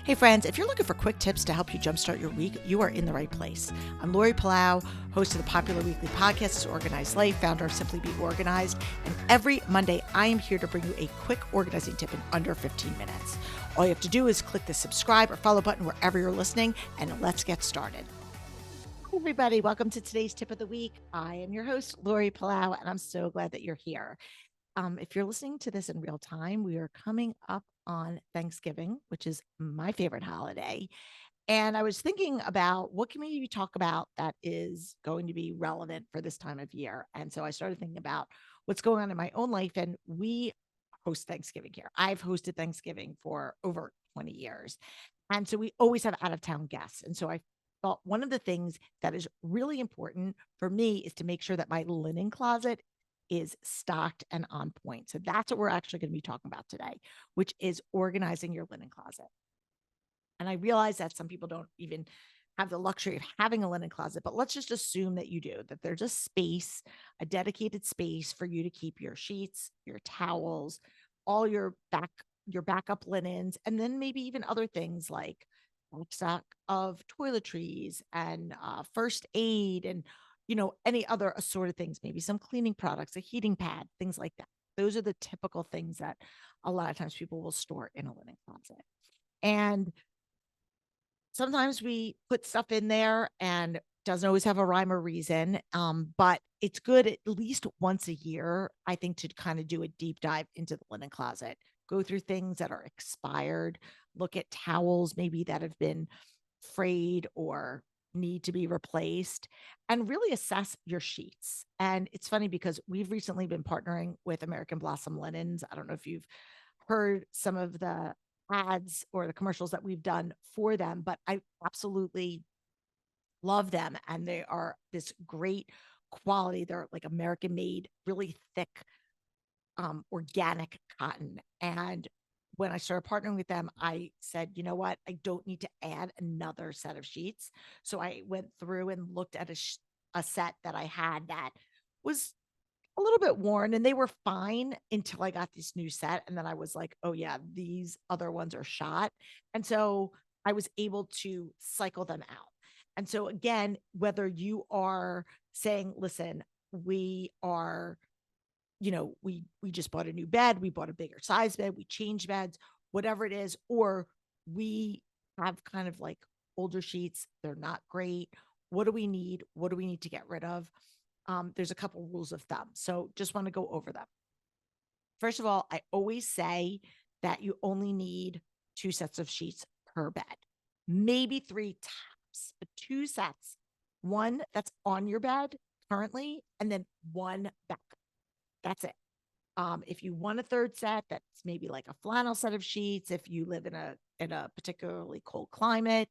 Hey friends, if you're looking for quick tips to help you jumpstart your week, you are in the right place. I'm Lori Palau, host of the popular weekly podcast Organized Life, founder of Simply Be Organized, and every Monday I am here to bring you a quick organizing tip in under 15 minutes. All you have to do is click the subscribe or follow button wherever you're listening, and let's get started. Hi everybody, welcome to today's tip of the week. I am your host, Lori Palau, and I'm so glad that you're here. If you're listening to this in real time, we are coming up on Thanksgiving, which is my favorite holiday. And I was thinking about what can we talk about that is going to be relevant for this time of year. And so I started thinking about what's going on in my own life. And we host Thanksgiving here. I've hosted Thanksgiving for over 20 years. And so we always have out of town guests. And so I thought one of the things that is really important for me is to make sure that my linen closet is stocked and on point. So that's what we're actually going to be talking about today, which is organizing your linen closet. And I realize that some people don't even have the luxury of having a linen closet, but let's just assume that you do, that there's a space, a dedicated space for you to keep your sheets, your towels, all your backup linens, and then maybe even other things like stock of toiletries and first aid and any other assorted things, maybe some cleaning products, a heating pad, things like that. Those are the typical things that a lot of times people will store in a linen closet. And sometimes we put stuff in there and doesn't always have a rhyme or reason. But it's good at least once a year, I think, to kind of do a deep dive into the linen closet, go through things that are expired, look at towels maybe that have been frayed or need to be replaced, and really assess your sheets. And it's funny because we've recently been partnering with American Blossom Linens. I don't know if you've heard some of the ads or the commercials that we've done for them, but I absolutely love them. And they are this great quality. They're like American made, really thick, organic cotton. And when I started partnering with them, I said, you know what? I don't need to add another set of sheets. So I went through and looked at a set that I had that was a little bit worn, and they were fine until I got this new set. And then I was like, oh, yeah, these other ones are shot. And so I was able to cycle them out. And so, again, whether you are saying, listen, we are, we just bought a new bed, we bought a bigger size bed, we changed beds, whatever it is, or we have kind of like older sheets, they're not great. What do we need? What do we need to get rid of? There's a couple rules of thumb. So just want to go over them. First of all, I always say that you only need 2 sets of sheets per bed, maybe 3 tops, but 2 sets. One that's on your bed currently, and then one backup. That's it. If you want a third set, that's maybe like a flannel set of sheets. If you live in a particularly cold climate,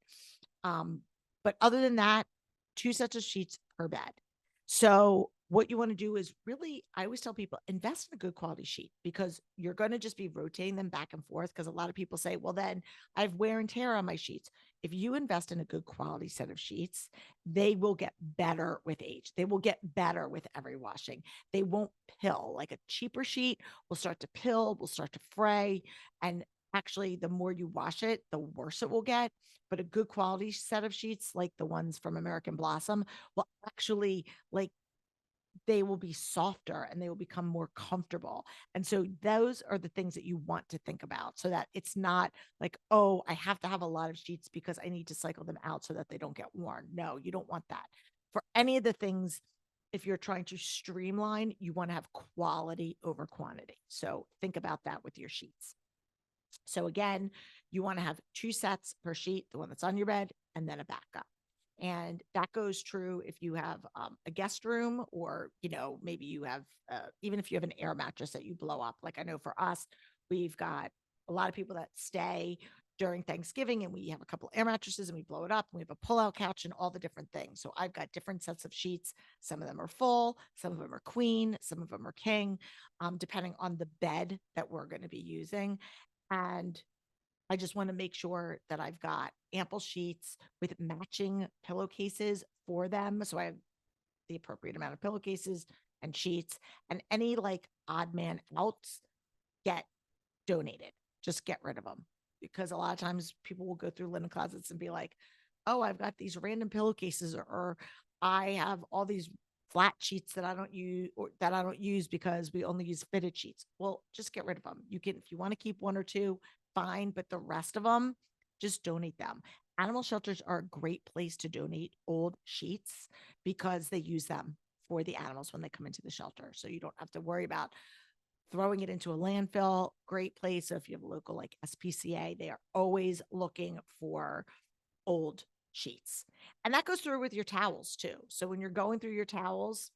but other than that, 2 sets of sheets per bed. So what you want to do is really, I always tell people, invest in a good quality sheet because you're going to just be rotating them back and forth. Because a lot of people say, well, then I have wear and tear on my sheets. If you invest in a good quality set of sheets, they will get better with age. They will get better with every washing. They won't pill. Like a cheaper sheet will start to pill, will start to fray. And actually, the more you wash it, the worse it will get. But a good quality set of sheets, like the ones from American Blossom, will actually like they will be softer and they will become more comfortable. And so those are the things that you want to think about so that it's not like, oh, I have to have a lot of sheets because I need to cycle them out so that they don't get worn. No, you don't want that. For any of the things, if you're trying to streamline, you want to have quality over quantity. So think about that with your sheets. So again, you want to have 2 sets per sheet, the one that's on your bed, and then a backup. And that goes true if you have a guest room or, maybe you have, even if you have an air mattress that you blow up. Like I know for us, we've got a lot of people that stay during Thanksgiving and we have a couple air mattresses and we blow it up and we have a pull out couch and all the different things. So I've got different sets of sheets. Some of them are full, some of them are queen, some of them are king, depending on the bed that we're going to be using. And I just want to make sure that I've got ample sheets with matching pillowcases for them. So I have the appropriate amount of pillowcases and sheets, and any like odd man outs get donated. Just get rid of them. because a lot of times people will go through linen closets and be like, "Oh, I've got these random pillowcases, or I have all these flat sheets that I don't use, or that I don't use because we only use fitted sheets." Well, just get rid of them. You can, if you want to keep one or two, fine, but the rest of them, just donate them. Animal shelters are a great place to donate old sheets because they use them for the animals when they come into the shelter. So you don't have to worry about throwing it into a landfill. Great place. So if you have a local like SPCA, they are always looking for old sheets. And that goes through with your towels too. So when you're going through your towels,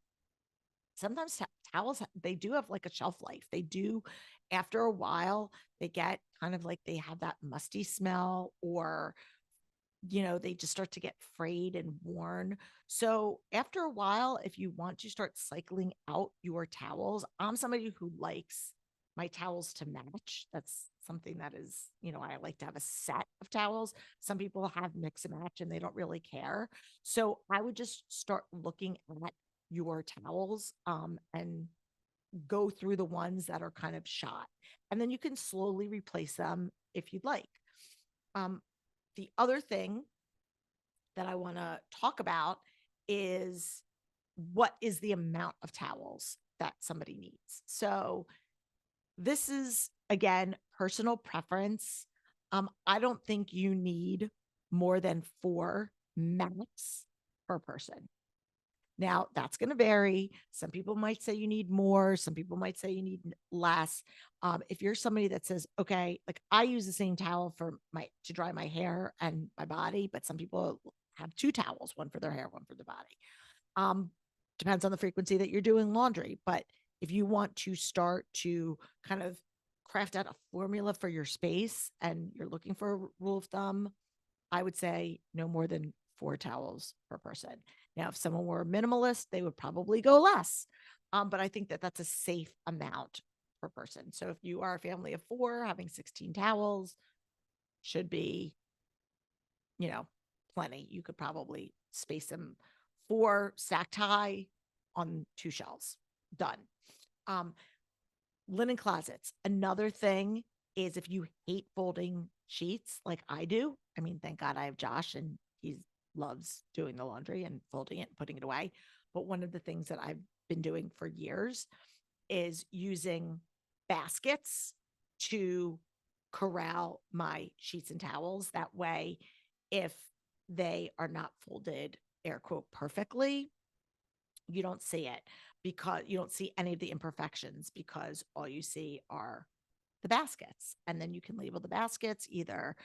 sometimes towels, they do have like a shelf life. They do, after a while, they get kind of like they have that musty smell, or they just start to get frayed and worn. So after a while, if you want to start cycling out your towels, I'm somebody who likes my towels to match. That's something that is, I like to have a set of towels. Some people have mix and match and they don't really care. So I would just start looking at your towels, and go through the ones that are kind of shot. And then you can slowly replace them if you'd like. Um, the other thing that I want to talk about is, what is the amount of towels that somebody needs. So this is again personal preference. I don't think you need more than 4 max per person. Now, that's going to vary. Some people might say you need more. Some people might say you need less. If you're somebody that says, okay, like I use the same towel for my to dry my hair and my body, but some people have 2 towels, one for their hair, one for the body. Um, Depends on the frequency that you're doing laundry. But if you want to start to kind of craft out a formula for your space and you're looking for a rule of thumb, I would say no more than 4 towels per person. Now, if someone were a minimalist, they would probably go less. But I think that that's a safe amount per person. So if you are a family of 4, having 16 towels should be, you know, plenty. You could probably space them 4 stacked high on 2 shelves. Done. Um, Linen closets. Another thing is, if you hate folding sheets like I do, I mean, thank God I have Josh and he loves doing the laundry and folding it and putting it away. But one of the things that I've been doing for years is using baskets to corral my sheets and towels. That way, if they are not folded, air quote, perfectly, you don't see it, because you don't see any of the imperfections, because all you see are the baskets. And then you can label the baskets either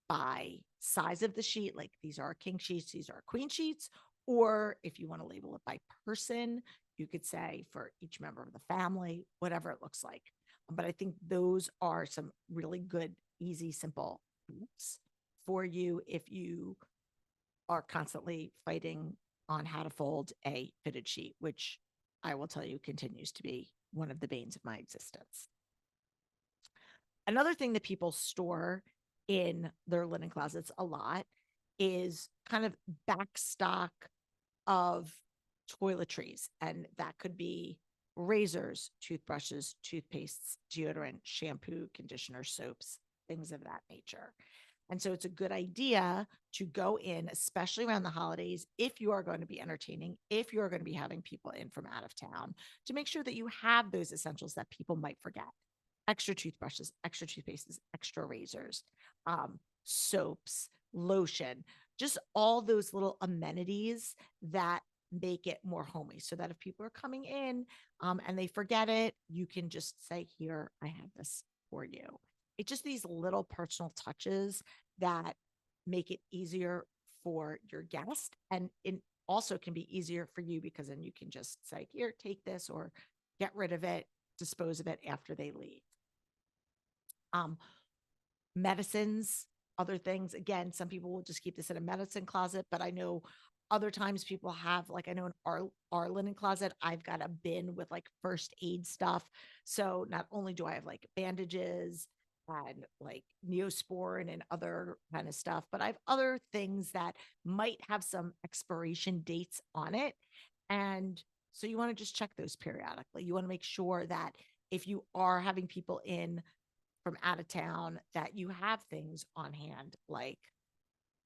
by size of the sheet, like these are king sheets, these are queen sheets, or if you want to label it by person, you could say for each member of the family, whatever it looks like. But I think those are some really good, easy, simple tips for you if you are constantly fighting on how to fold a fitted sheet, which I will tell you continues to be one of the banes of my existence. Another thing that people store in their linen closets a lot is kind of backstock of toiletries. And that could be razors, toothbrushes, toothpastes, deodorant, shampoo, conditioner, soaps, things of that nature. And so it's a good idea to go in, especially around the holidays, if you are going to be entertaining, if you are going to be having people in from out of town, to make sure that you have those essentials that people might forget: extra toothbrushes, extra toothpastes, extra razors, soaps, lotion, just all those little amenities that make it more homey, so that if people are coming in, and they forget it, you can just say, here, I have this for you. It's just these little personal touches that make it easier for your guest. And it also can be easier for you, because then you can just say, here, take this, or get rid of it, dispose of it after they leave. Um, Medicines, other things. Again, some people will just keep this in a medicine closet, but I know other times people have, like, I know in our linen closet, I've got a bin with like first aid stuff. So not only do I have like bandages and like neosporin and other kind of stuff, but I have other things that might have some expiration dates on it. And so you want to just check those periodically. You want to make sure that if you are having people in, from out of town, that you have things on hand like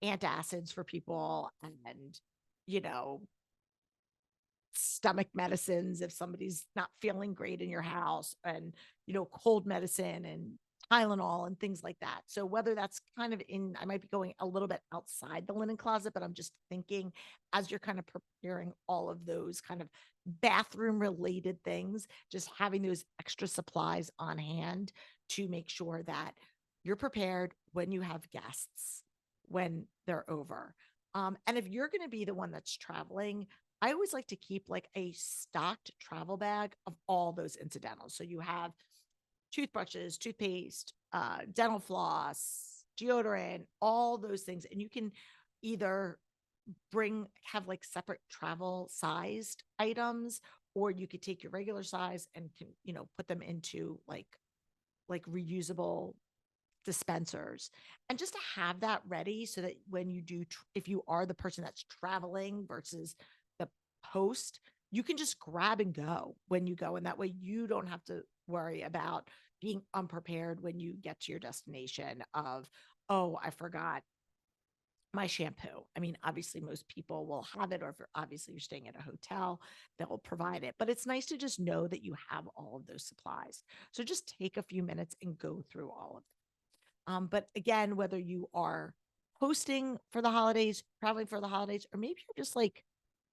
antacids for people and, you know, stomach medicines if somebody's not feeling great in your house, and, cold medicine and Tylenol and things like that. So whether that's kind of I might be going a little bit outside the linen closet, but I'm just thinking as you're kind of preparing all of those kind of bathroom related things, just having those extra supplies on hand to make sure that you're prepared when you have guests, when they're over. And if you're going to be the one that's traveling, I always like to keep like a stocked travel bag of all those incidentals. So you have toothbrushes, toothpaste, dental floss, deodorant, all those things. And you can either have like separate travel sized items, or you could take your regular size and can, put them into like reusable dispensers, and just to have that ready so that when you do, if you are the person that's traveling versus the host, you can just grab and go when you go. And that way you don't have to worry about being unprepared when you get to your destination of, oh, I forgot my shampoo. I mean, obviously most people will have it, or if obviously you're staying at a hotel, they'll provide it. But it's nice to just know that you have all of those supplies. So just take a few minutes and go through all of them. But again, whether you are hosting for the holidays, traveling for the holidays, or maybe you're just like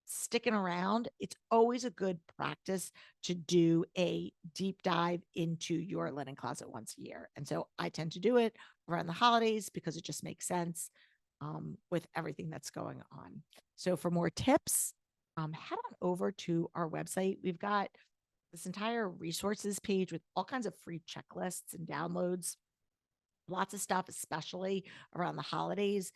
sticking around, it's always a good practice to do a deep dive into your linen closet once a year. And so I tend to do it around the holidays because it just makes sense with everything that's going on. So for more tips, head on over to our website. We've got this entire resources page with all kinds of free checklists and downloads, lots of stuff, especially around the holidays.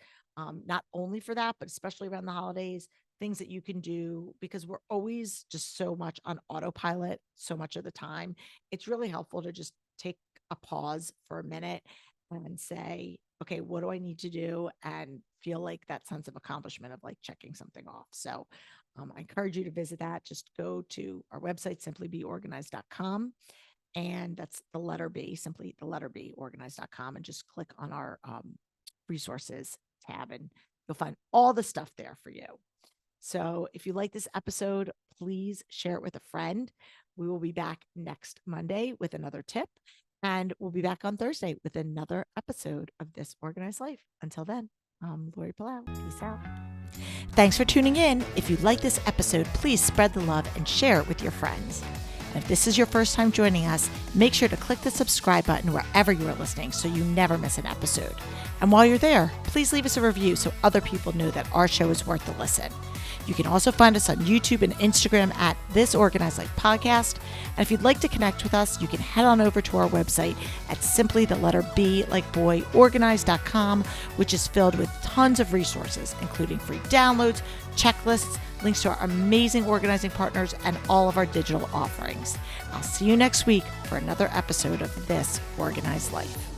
Not only for that, but especially around the holidays, things that you can do because we're always just so much on autopilot so much of the time. It's really helpful to just take a pause for a minute and say, okay, what do I need to do? And feel like that sense of accomplishment of like checking something off. So I encourage you to visit that. Just go to our website, simplybeorganized.com. And that's the letter B, simply the letter B, organized.com, and just click on our resources tab and you'll find all the stuff there for you. So if you like this episode, please share it with a friend. We will be back next Monday with another tip, and we'll be back on Thursday with another episode of This Organized Life. Until then, I'm Lori Palau. Peace out. Thanks for tuning in. If you like this episode, please spread the love and share it with your friends. And if this is your first time joining us, make sure to click the subscribe button wherever you are listening so you never miss an episode. And while you're there, please leave us a review so other people know that our show is worth the listen. You can also find us on YouTube and Instagram at This Organized Life Podcast. And if you'd like to connect with us, you can head on over to our website at simply the letter B like boy organized.com, which is filled with tons of resources, including free downloads, checklists, links to our amazing organizing partners, and all of our digital offerings. I'll see you next week for another episode of This Organized Life.